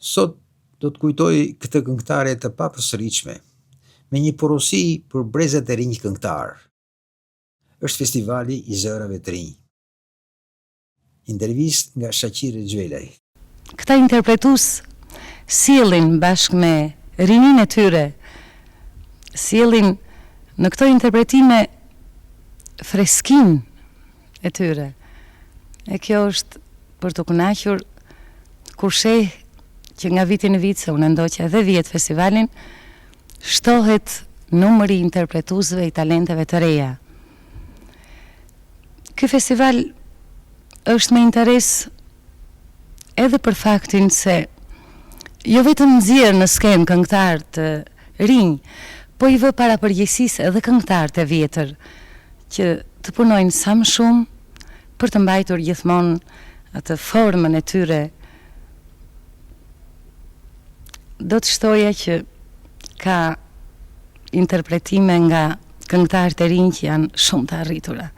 Sot do të kujtoj këtë këngëtare të papërsëritshme, me një porosi për brezat e rinj këngëtar. Është festivali i zërave të rinj. Intervistë nga Shaqiri Xhelaj. Këta interpretues sjellin bashkë me rinin e tyre, sjellin në këto interpretime freskin e tyre. E kjo është për të kënaqur kur sheh që nga viti në vit, se unë ndoqja edhe 10 festivalin, shtohet numri i interpretuesve i talenteve të reja. Ky festival është me interes edhe për faktin se jo vetëm nxjerr në skenë këngëtar të rinj, po i vë para përgjegjësisë edhe këngëtar të vjetër që të punojnë sa më shumë për të mbajtur gjithmonë atë formën e tyre. Do të shtoja që ka interpretime nga këngëtarët e rinj që janë shumë të arritura.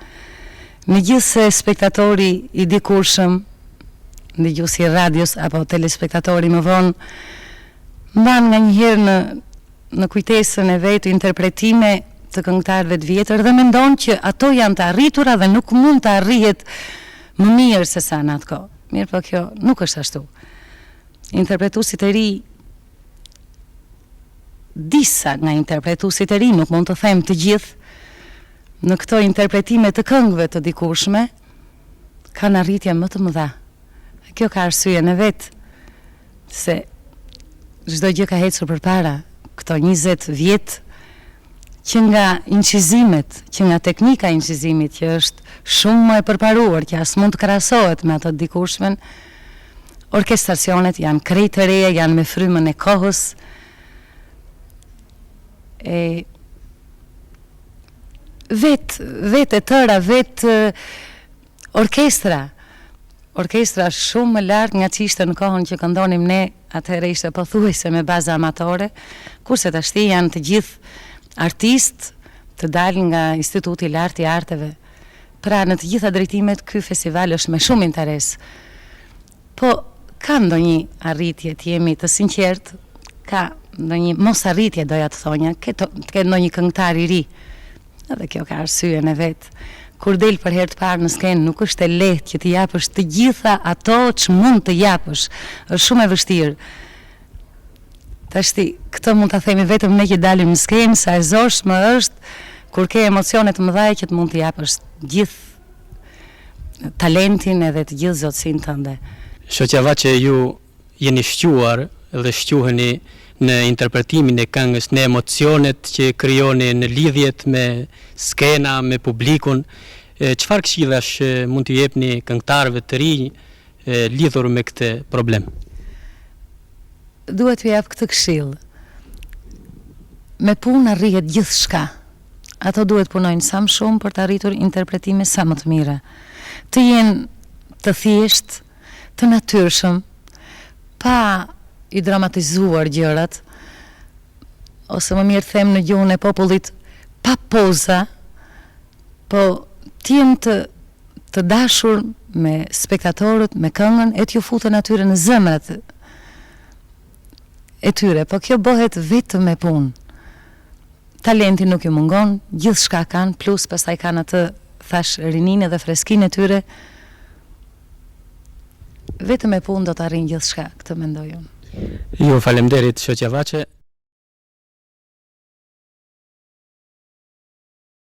Megjithse spektatori i dikurshëm, dëgjuesi i radios apo telespektatori më vonë, mban nganjëherë në kujtesën e vet interpretime të këngëtarëve të vjetër dhe mendon që ato janë të arritura dhe nuk mund të arrihet më mirë se sa në atë kohë. Mirë, po kjo nuk është ashtu. Interpretuesit e ri, disa nga interpretuesit e ri, nuk mund të them të gjithë, në këto interpretime të këngëve të dikurshme, kanë arritje më të mëdha. Kjo ka arsyeën e vet, se çdo gjë ka ecur përpara. Këto 20 vjet që nga incizimet, që nga teknika e incizimit që është shumë më e përparuar, që as mund të krahasohet me ato të dikurshmen, orkestracionet janë krejt të reja, janë me frymën e kohës. Vetë e tëra, vetë orkestra shumë më lartë nga që ishte në kohën që këndonim ne, atëherë ishte pothuajse me baza amatore, kurse tashti janë të gjithë artistë të dalin nga Instituti i Lartë i Arteve. Pra në të gjitha drejtimet ky festival është me shumë interes. Po ka ndonjë arritje, të jemi të sinqertë, ka ndonjë mos arritje, doja të thonja, ke ndonjë këngëtar i ri. Edhe kjo ka arsyeën e vet. Kur del për herë të parë në skenë, nuk është e lehtë që të japësh të gjitha ato që mund të japësh. Është shumë e vështirë. Tashti, këtë mund ta themi vetëm ne që dalim në skenë, sa e zorshme është kur ke emocione të mëdha që të mund të japësh gjithë talentin edhe të gjithë zotësinë tënde. Shoqja që ju jeni shquar dhe shquheni në interpretimin e këngës, në emocionet që krijoni në lidhjet me skena, me publikun, çfarë këshillash mund t'i jepni këngëtarëve të rinj lidhur me këtë problem? Duhet t'ju jap këtë këshill. Me punë arrihet gjithçka. Ato duhet punojnë sa më shumë për të arritur interpretime sa më të mira. Të jenë të thjeshtë, të natyrshëm, pa i dramatizuar gjërat, ose më mirë them në gjuhën e popullit, pa poza, po t'jenë të dashur me spektatorët, me këngën, e t'ju futën atyre në zemrat e tyre, po kjo bëhet vetëm me punë. Talenti nuk ju mungon, gjithçka kanë, plus pastaj kanë atë, thash, rininë dhe freskinë e tyre. Vetëm me punë do të arrijnë gjithçka, këtë mendoj unë. Ju faleminderit, shoqja Vaçe.